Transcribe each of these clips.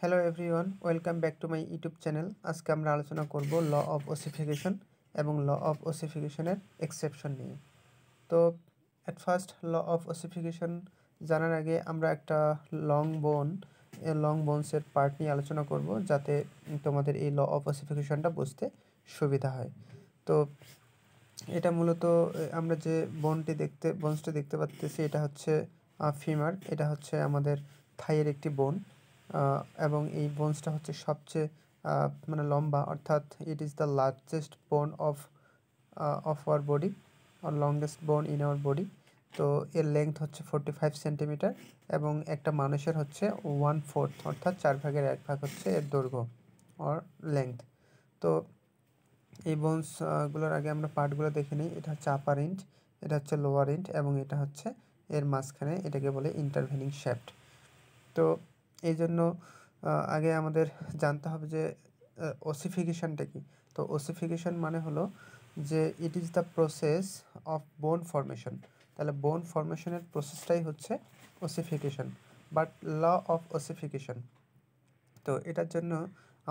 Hello everyone, welcome back to my YouTube channel. আজকে আমরা আলোচনা করব ল অফ ওসিফিকেশন এবং ল অফ ওসিফিকেশনের এক্সেপশন নিয়ে। তো at first law of ossification জানার আগে আমরা একটা লং বোনসের পার্ট নিয়ে আলোচনা করব, যাতে তোমাদের এই ল অফ ওসিফিকেশনটা বুঝতে সুবিধা হয়। তো এটা মূলত আমরা যে বোনসটি দেখতে পাচ্ছি, এটা হচ্ছে ফিমার। এটা হচ্ছে আমাদের থাইয়ের একটি বোন, এবং এই বোনসটা হচ্ছে সবচেয়ে মানে লম্বা, অর্থাৎ it is the largest bone of our body আর longest bone in our body. তো এর লেংথ হচ্ছে 45 সেন্টিমিটার এবং একটা মানুষের হচ্ছে 1/4 অর্থাৎ 1/4 হচ্ছে এর দৈর্ঘ্য অর লেংথ। তো এই বোনসগুলোর আগে আমরা পার্টগুলো দেখে নিই। এটা হচ্ছে আপার এন্ড, এটা হচ্ছে লোয়ার এন্ড এবং এটা হচ্ছে এর মাঝখানে, এটাকে বলে ইন্টারভেনিং শ্যাফট। তো এই জন্য আগে আমাদের জানতে হবে যে ওসিফিকেশনটা কি। তো ওসিফিকেশন মানে হলো যে it is the process of bone formation. তাহলে বোন ফর্মেশনের প্রসেসটাই হচ্ছে ossification, but law of ossification. তো এটার জন্য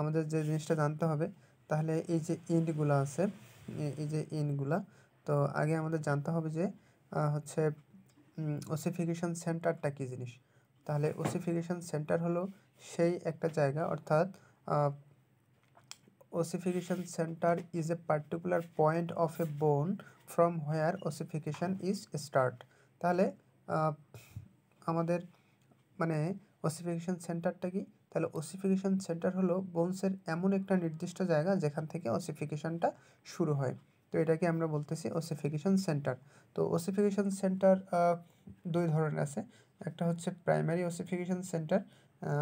আমাদের যে জিনিসটা জানতে হবে, তাহলে এই যে এন্ডগুলো আছে, এই যে এন্ডগুলা, তো আগে আমাদের জানতে হবে যে হচ্ছে ওসিফিকেশন সেন্টারটা কী জিনিস। তাহলে ওসিফিকেশন সেন্টার হলো সেই একটা জায়গা, অর্থাৎ ossification centre is a particular point of a bone from where ossification is start. তাহলে আমাদের মানে ওসিফিকেশন সেন্টারটা কি? তাহলে ওসিফিকেশন সেন্টার হলো বোনসের এমন একটা নির্দিষ্ট জায়গা যেখান থেকে ওসিফিকেশনটা শুরু হয়। তো এটাকে আমরা বলতেছি ওসিফিকেশন সেন্টার। তো ওসিফিকেশন সেন্টার দুই ধরনের আছে। একটা হচ্ছে প্রাইমারি ওসিফিকেশন সেন্টার,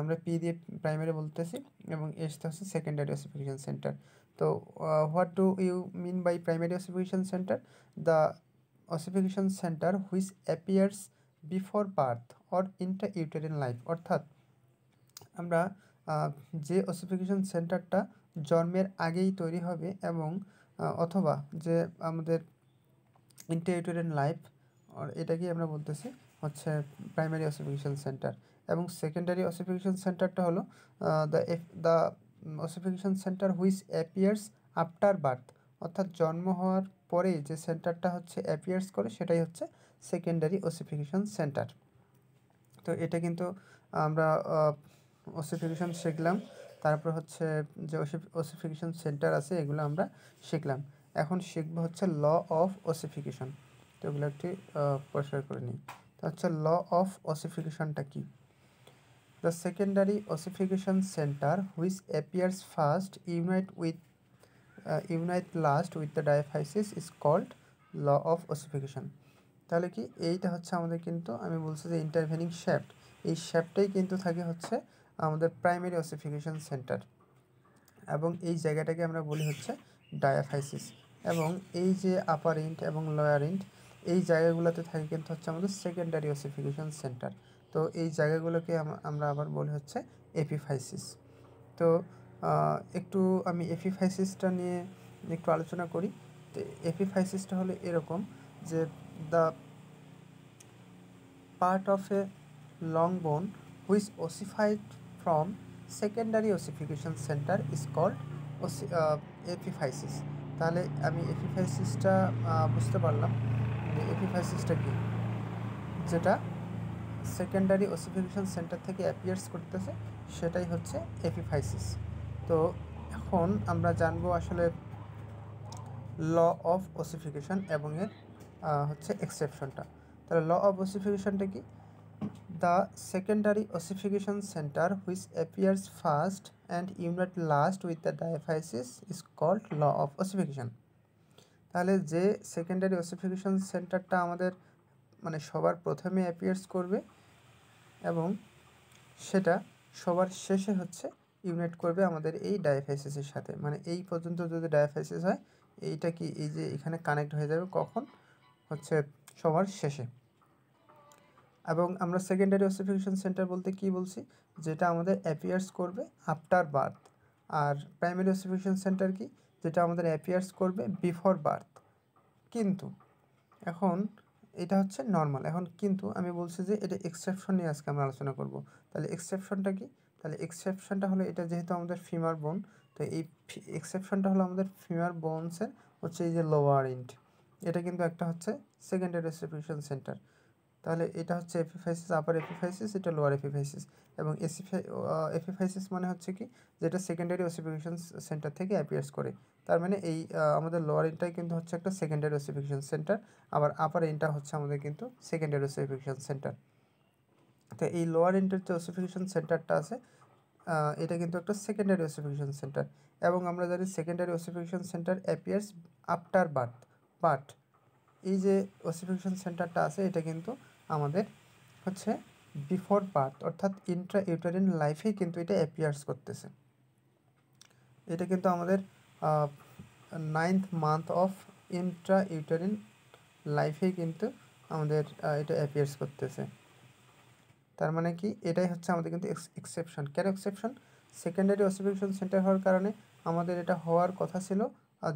আমরা পি দিয়ে প্রাইমারি বলতেছি, এবং এসটা হচ্ছে সেকেন্ডারি ওসিফিকেশন সেন্টার। তো what do you mean by primary ossification centre? The ossification centre which appears before birth or intrauterine life. অর্থাৎ আমরা যে ওসিফিকেশন সেন্টারটা জন্মের আগেই তৈরি হবে এবং অথবা যে আমাদের ইন্ট্রা-ইউটেরিন লাইফ, আর এটাকেই আমরা বলতেছি হচ্ছে প্রাইমারি ওসিফিকেশন সেন্টার। এবং সেকেন্ডারি ওসিফিকেশন সেন্টারটা হলো the ossification centre which appears after birth. অর্থাৎ জন্ম হওয়ার পরে যে সেন্টারটা হচ্ছে অ্যাপিয়ার্স করে, সেটাই হচ্ছে সেকেন্ডারি ওসিফিকেশন সেন্টার। তো এটা কিন্তু আমরা ওসিফিকেশন শিখলাম, তারপর হচ্ছে যে ওসিফিকেশন সেন্টার আছে এগুলো আমরা শিখলাম। এখন শিখবো হচ্ছে ল অফ ওসিফিকেশন। তো এগুলো একটি পরিষ্কার করে নিই। তো হচ্ছে ল অফ ওসিফিকেশনটা কি? The secondary ossification centre which appears first unite last with the diaphysis is called law of ossification. তাহলে কি এইটা হচ্ছে আমাদের, কিন্তু আমি বলছি যে ইন্টারভেনিং শ্যাফট, এই শ্যাফটটাই কিন্তু থাকে হচ্ছে আমাদের প্রাইমারি ওসিফিকেশন সেন্টার, এবং এই জায়গাটাকে আমরা বলি হচ্ছে ডায়াফাইসিস। এবং এই যে আপার এন্ড এবং লোয়ার এন্ড, এই জায়গাগুলোতে থাকে কিন্তু হচ্ছে আমাদের সেকেন্ডারি ওসিফিকেশন সেন্টার। তো এই জায়গাগুলোকে আমরা আবার বলি হচ্ছে এপিফাইসিস। তো একটু আমি এপিফাইসিসটা নিয়ে একটু আলোচনা করি। তো এপিফাইসিসটা হলো এরকম যে the part of a long bone which ossified from secondary ossification center is called epiphysis. তাহলে আমি এপিফাইসিসটা বুঝতে পারলাম যে এপিফাইসিসটা কি, যেটা সেকেন্ডারি ওসিফিকেশন সেন্টার থেকে অ্যাপিয়ার্স করতেছে, সেটাই হচ্ছে এপিফাইসিস। তো এখন আমরা জানবো আসলে ল অফ ওসিফিকেশন এবং এর হচ্ছে এক্সেপশনটা। তাহলে ল অফ ওসিফিকেশনটা কি? The secondary ossification center which appears first and unite last with the diaphysis is called law of ossification. তাহলে যে সেকেন্ডারি ওসিফিকেশন সেন্টারটা আমাদের মানে সবার প্রথমে অ্যাপিয়ার্স করবে এবং সেটা সবার শেষে হচ্ছে ইউনাইট করবে আমাদের এই ডায়াফাইসিসের সাথে। মানে এই পর্যন্ত যদি ডায়াফাইসিস হয়, এইটা কি এই যে এখানে কানেক্ট হয়ে যাবে কখন? হচ্ছে সবার শেষে। এবং আমরা সেকেন্ডারি ওসিফিকেশন সেন্টার বলতে কি বলছি? যেটা আমাদের অ্যাপিয়ার্স করবে আফটার বার্থ। আর প্রাইমারি ওসিফিকেশন সেন্টার কি? যেটা আমাদের অ্যাপিয়ার্স করবে বিফোর বার্থ। কিন্তু এখন এটা হচ্ছে নর্মাল। এখন কিন্তু আমি বলছি যে এটা এক্সেপশন নিয়ে আজকে আমরা আলোচনা করব। তাহলে এক্সেপশনটা কি? তাহলে এক্সেপশনটা হলো এটা, যেহেতু আমাদের ফিমার বোন, তো এই এক্সেপশনটা হলো আমাদের ফিমার বোনসের হচ্ছে এই যে লোয়ার এন্ড, এটা কিন্তু একটা হচ্ছে সেকেন্ডারি অসিফিকেশন সেন্টার। তাহলে এটা হচ্ছে এপিফাইসিস, আপার এপিফাইসিস, এটা লোয়ার এপিফাইসিস। এবং এপিফাইসিস মানে হচ্ছে কি, যেটা সেকেন্ডারি অসিফিকেশন সেন্টার থেকে অ্যাপিয়ার্স করে। তার মানে এই আমাদের লোয়ার এন্ডটাই কিন্তু হচ্ছে একটা সেকেন্ডারি অসিফিকেশন সেন্টার, আবার আপার এন্ডটা হচ্ছে আমাদের কিন্তু সেকেন্ডারি অসিফিকেশন সেন্টার। তো এই লোয়ার এন্ডের যে অসিফিকেশন সেন্টারটা আছে, এটা কিন্তু একটা সেকেন্ডারি অসিফিকেশন সেন্টার। এবং আমরা জানি secondary ossification centre appears after birth, but এই যে অসিফিকেশন সেন্টারটা আছে এটা কিন্তু আমাদের হচ্ছে বিফোর বার্থ, অর্থাৎ ইন্ট্রা ইউটেরিন লাইফেই কিন্তু এটা অ্যাপিয়ার্স করতেছে। এটা কিন্তু আমাদের 9th month of intra uterine লাইফেই কিন্তু আমাদের এটা অ্যাপিয়ার্স করতেছে। তার মানে কি, এটাই হচ্ছে আমাদের কিন্তু এক্সেপশন। কেন এক্সেপশন? সেকেন্ডারি অসিফিকেশন সেন্টার হওয়ার কারণে আমাদের এটা হওয়ার কথা ছিল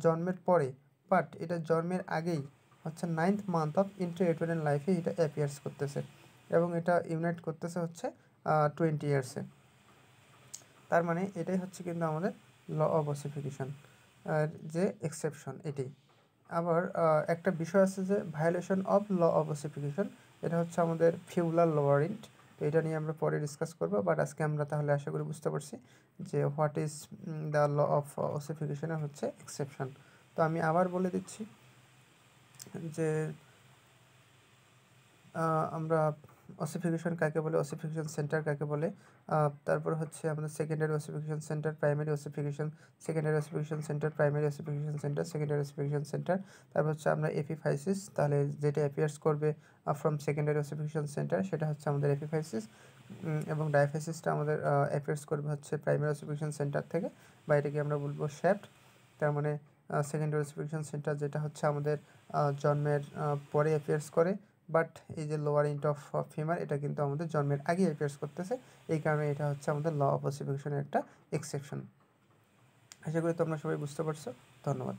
জন্মের পরে, বাট এটা জন্মের আগেই হচ্ছে 9th মান্থ অফ ইন্ট্রা-ইউটেরাইন লাইফে এটা অ্যাপিয়ার্স করতেছে, এবং এটা ইউনাইট করতেছে হচ্ছে 20 ইয়ার্সে। তার মানে এটাই হচ্ছে কিন্তু আমাদের ল অফ অসিফিকেশন যে এক্সেপশন এটাই। আবার একটা বিষয় আছে যে violation of law of ossification, এটা হচ্ছে আমাদের ফিউলার লোয়ারিন্ট। তো এটা নিয়ে আমরা পরে ডিসকাস করবো, বাট আজকে আমরা তাহলে আশা করি বুঝতে পারছি যে what is the law of অসিফিকেশনের হচ্ছে এক্সেপশন। তো আমি আবার বলে দিচ্ছি যে আমরা অসিফিকেশন কাকে বলে, অসিফিকেশন সেন্টার কাকে বলে, তারপর হচ্ছে আমাদের secondary ossification centre, primary ossification, secondary ossification centre, primary ossification centre, secondary ossification centre. তারপর হচ্ছে আমরা এপিফাইসিস, তাহলে যেটা অ্যাপিয়ার্স করবে ফ্রম সেকেন্ডারি অসিফিকেশন সেন্টার সেটা হচ্ছে আমাদের এপিফাইসিস, এবং ডায়াফাইসিসটা আমাদের অ্যাপিয়ার্স করবে হচ্ছে প্রাইমারি অসিফিকেশন সেন্টার থেকে, বা এটাকে আমরা বলবো শ্যাফট। তার মানে সেকেন্ডারি অসিফিকেশন সেন্টার যেটা হচ্ছে আমাদের জন্মের পরে অ্যাপিয়ার্স করে, বাট এই যে লোয়ার এন্ড অফ ফিমার এটা কিন্তু আমাদের জন্মের আগে অ্যাপিয়ার্স করতেছে, এই কারণে এটা হচ্ছে আমাদের ল অফ অসিফিকেশনের একটা এক্সেপশন। আশা করি তোমরা সবাই বুঝতে পারছো। ধন্যবাদ।